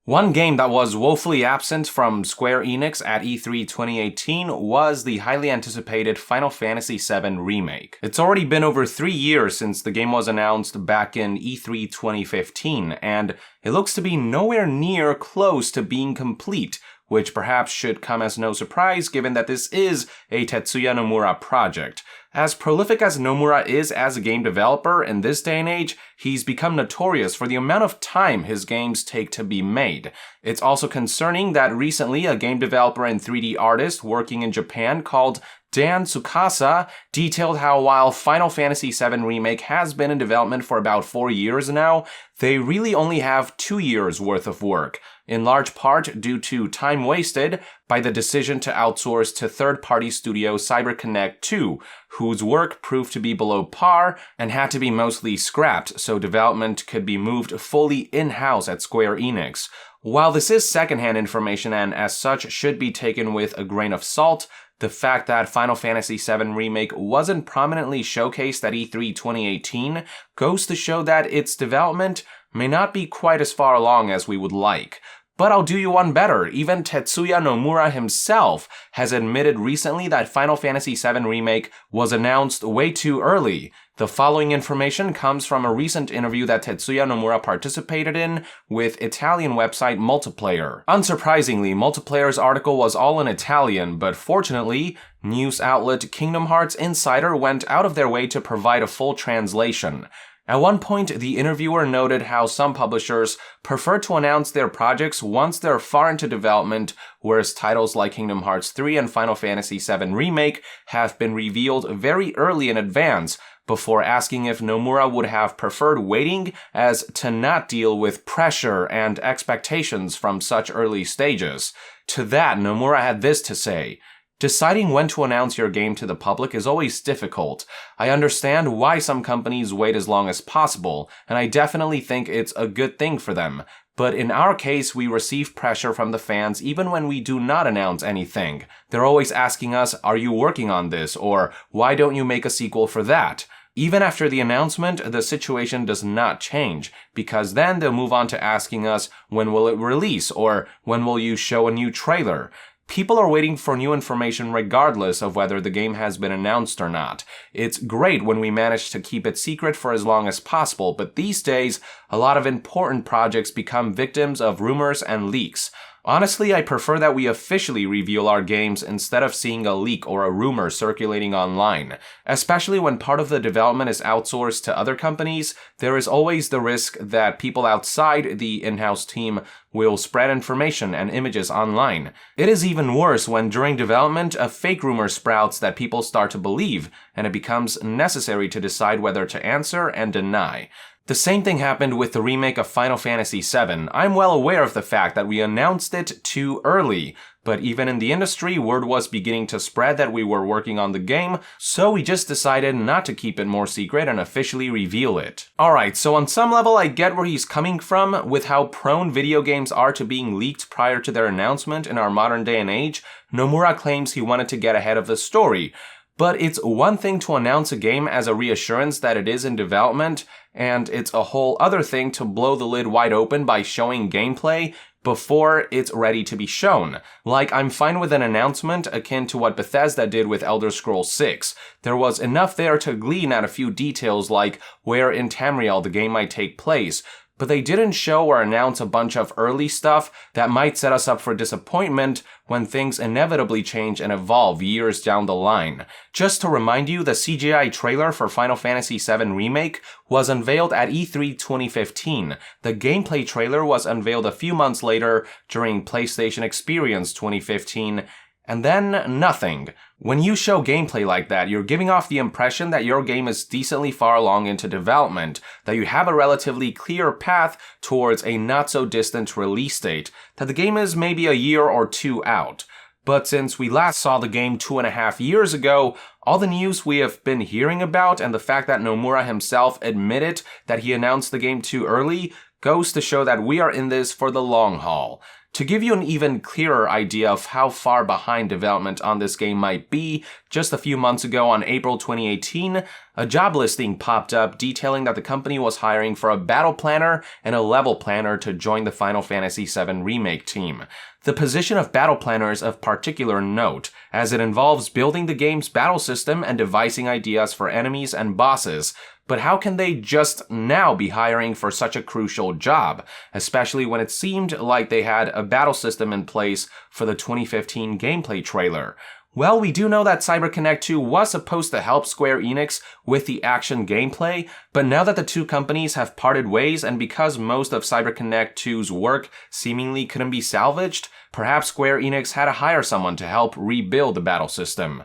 One game that was woefully absent from Square Enix at E3 2018 was the highly anticipated Final Fantasy VII Remake. It's already been over 3 years since the game was announced back in E3 2015, and it looks to be nowhere near close to being complete, which perhaps should come as no surprise given that this is a Tetsuya Nomura project. As prolific as Nomura is as a game developer in this day and age, he's become notorious for the amount of time his games take to be made. It's also concerning that recently a game developer and 3D artist working in Japan called Dan Tsukasa detailed how while Final Fantasy VII Remake has been in development for about 4 years now, they really only have 2 years worth of work, in large part due to time wasted by the decision to outsource to third-party studio CyberConnect 2, whose work proved to be below par and had to be mostly scrapped so development could be moved fully in-house at Square Enix. While this is secondhand information and as such should be taken with a grain of salt, the fact that Final Fantasy VII Remake wasn't prominently showcased at E3 2018 goes to show that its development may not be quite as far along as we would like. But I'll do you one better, even Tetsuya Nomura himself has admitted recently that Final Fantasy VII Remake was announced way too early. The following information comes from a recent interview that Tetsuya Nomura participated in with Italian website Multiplayer. Unsurprisingly, Multiplayer's article was all in Italian, but fortunately, news outlet Kingdom Hearts Insider went out of their way to provide a full translation. At one point, the interviewer noted how some publishers prefer to announce their projects once they're far into development, whereas titles like Kingdom Hearts 3 and Final Fantasy VII Remake have been revealed very early in advance, before asking if Nomura would have preferred waiting as to not deal with pressure and expectations from such early stages. To that, Nomura had this to say: "Deciding when to announce your game to the public is always difficult. I understand why some companies wait as long as possible, and I definitely think it's a good thing for them. But in our case, we receive pressure from the fans even when we do not announce anything. They're always asking us, 'Are you working on this?' or 'Why don't you make a sequel for that?' Even after the announcement, the situation does not change, because then they'll move on to asking us, 'When will it release?' or 'When will you show a new trailer?' People are waiting for new information regardless of whether the game has been announced or not. It's great when we manage to keep it secret for as long as possible, but these days, a lot of important projects become victims of rumors and leaks. Honestly, I prefer that we officially reveal our games instead of seeing a leak or a rumor circulating online. Especially when part of the development is outsourced to other companies, there is always the risk that people outside the in-house team will spread information and images online. It is even worse when during development a fake rumor sprouts that people start to believe, and it becomes necessary to decide whether to answer and deny. The same thing happened with the remake of Final Fantasy VII. I'm well aware of the fact that we announced it too early, but even in the industry, word was beginning to spread that we were working on the game, so we just decided not to keep it more secret and officially reveal it. Alright, so on some level I get where he's coming from with how prone video games are to being leaked prior to their announcement in our modern day and age. Nomura claims he wanted to get ahead of the story. But it's one thing to announce a game as a reassurance that it is in development, and it's a whole other thing to blow the lid wide open by showing gameplay before it's ready to be shown. Like, I'm fine with an announcement akin to what Bethesda did with Elder Scrolls 6. There was enough there to glean at a few details like where in Tamriel the game might take place, but they didn't show or announce a bunch of early stuff that might set us up for disappointment when things inevitably change and evolve years down the line. Just to remind you, the CGI trailer for Final Fantasy VII Remake was unveiled at E3 2015. The gameplay trailer was unveiled a few months later during PlayStation Experience 2015, and then nothing. When you show gameplay like that, you're giving off the impression that your game is decently far along into development, that you have a relatively clear path towards a not-so-distant release date, that the game is maybe a year or two out. But since we last saw the game 2.5 years ago, all the news we have been hearing about and the fact that Nomura himself admitted that he announced the game too early goes to show that we are in this for the long haul. To give you an even clearer idea of how far behind development on this game might be, just a few months ago on April 2018, a job listing popped up detailing that the company was hiring for a battle planner and a level planner to join the Final Fantasy VII Remake team. The position of battle planner is of particular note, as it involves building the game's battle system and devising ideas for enemies and bosses. But how can they just now be hiring for such a crucial job, especially when it seemed like they had a battle system in place for the 2015 gameplay trailer? Well, we do know that CyberConnect 2 was supposed to help Square Enix with the action gameplay, but now that the two companies have parted ways and because most of CyberConnect 2's work seemingly couldn't be salvaged, perhaps Square Enix had to hire someone to help rebuild the battle system.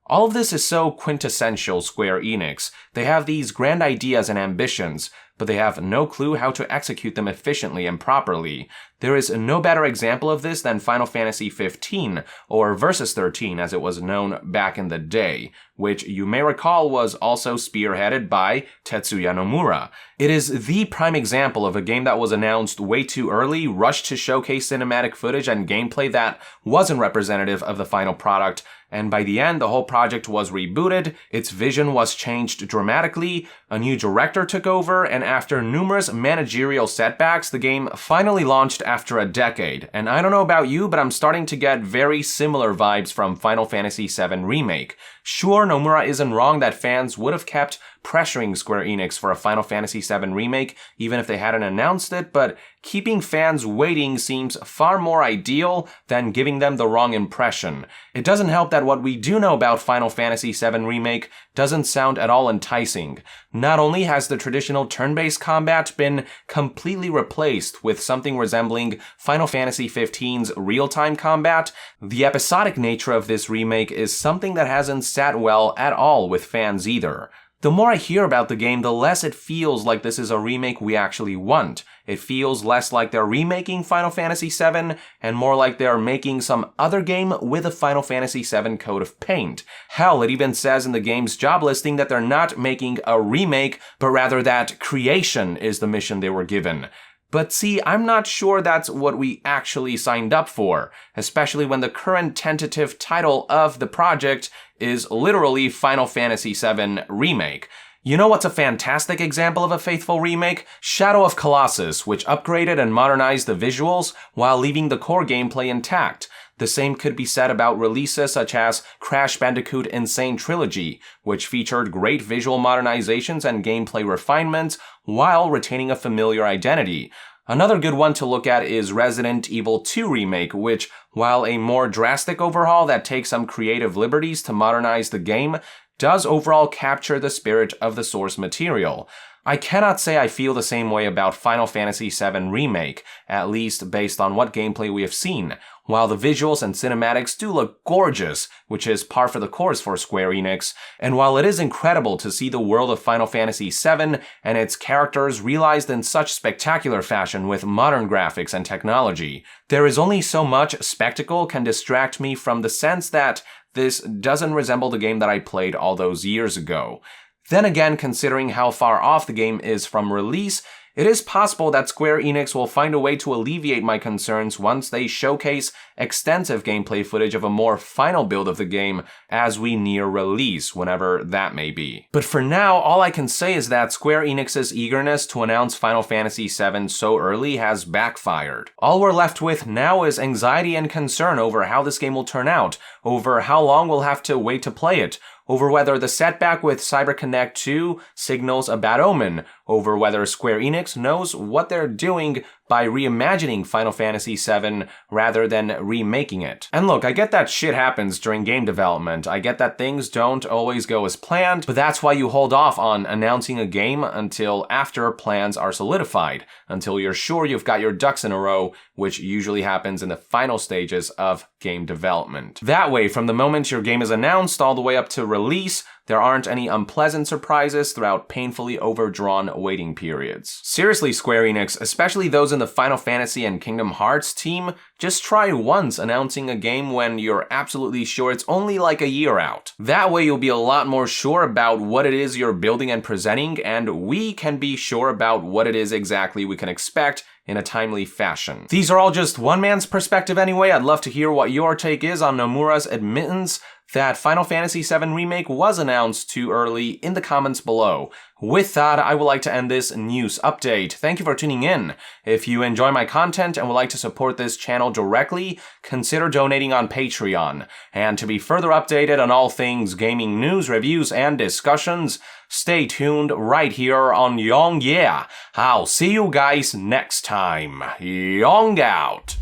All of this is so quintessential Square Enix. They have these grand ideas and ambitions, but they have no clue how to execute them efficiently and properly. There is no better example of this than Final Fantasy XV, or Versus 13 as it was known back in the day, which you may recall was also spearheaded by Tetsuya Nomura. It is the prime example of a game that was announced way too early, rushed to showcase cinematic footage and gameplay that wasn't representative of the final product, and by the end, the whole project was rebooted, its vision was changed dramatically, a new director took over, and after numerous managerial setbacks, the game finally launched after a decade. And I don't know about you, but I'm starting to get very similar vibes from Final Fantasy VII Remake. Sure, Nomura isn't wrong that fans would have kept pressuring Square Enix for a Final Fantasy VII Remake even if they hadn't announced it, but keeping fans waiting seems far more ideal than giving them the wrong impression. It doesn't help that what we do know about Final Fantasy VII Remake doesn't sound at all enticing. Not only has the traditional turn-based combat been completely replaced with something resembling Final Fantasy XV's real-time combat, the episodic nature of this remake is something that hasn't sat well at all with fans either. The more I hear about the game, the less it feels like this is a remake we actually want. It feels less like they're remaking Final Fantasy VII and more like they're making some other game with a Final Fantasy VII coat of paint. Hell, it even says in the game's job listing that they're not making a remake, but rather that creation is the mission they were given. But see, I'm not sure that's what we actually signed up for, especially when the current tentative title of the project is literally Final Fantasy VII Remake. You know what's a fantastic example of a faithful remake? Shadow of Colossus, which upgraded and modernized the visuals while leaving the core gameplay intact. The same could be said about releases such as Crash Bandicoot Insane Trilogy, which featured great visual modernizations and gameplay refinements while retaining a familiar identity. Another good one to look at is Resident Evil 2 Remake, which, while a more drastic overhaul that takes some creative liberties to modernize the game, does overall capture the spirit of the source material. I cannot say I feel the same way about Final Fantasy VII Remake, at least based on what gameplay we have seen. While the visuals and cinematics do look gorgeous, which is par for the course for Square Enix, and while it is incredible to see the world of Final Fantasy VII and its characters realized in such spectacular fashion with modern graphics and technology, there is only so much spectacle can distract me from the sense that this doesn't resemble the game that I played all those years ago. Then again, considering how far off the game is from release, it is possible that Square Enix will find a way to alleviate my concerns once they showcase extensive gameplay footage of a more final build of the game as we near release, whenever that may be. But for now, all I can say is that Square Enix's eagerness to announce Final Fantasy VII so early has backfired. All we're left with now is anxiety and concern over how this game will turn out, over how long we'll have to wait to play it, over whether the setback with CyberConnect 2 signals a bad omen, over whether Square Enix knows what they're doing by reimagining Final Fantasy VII rather than remaking it. And look, I get that shit happens during game development. I get that things don't always go as planned, but that's why you hold off on announcing a game until after plans are solidified, until you're sure you've got your ducks in a row, which usually happens in the final stages of game development. That way, from the moment your game is announced all the way up to release, there aren't any unpleasant surprises throughout painfully overdrawn waiting periods. Seriously, Square Enix, especially those in the Final Fantasy and Kingdom Hearts team, just try once announcing a game when you're absolutely sure it's only like a year out. That way you'll be a lot more sure about what it is you're building and presenting, and we can be sure about what it is exactly we can expect in a timely fashion. These are all just one man's perspective anyway. I'd love to hear what your take is on Nomura's admittance that Final Fantasy VII Remake was announced too early in the comments below. With that, I would like to end this news update. Thank you for tuning in. If you enjoy my content and would like to support this channel directly, consider donating on Patreon. And to be further updated on all things gaming news, reviews, and discussions, stay tuned right here on Yong Yeah. I'll see you guys next time. Yong out.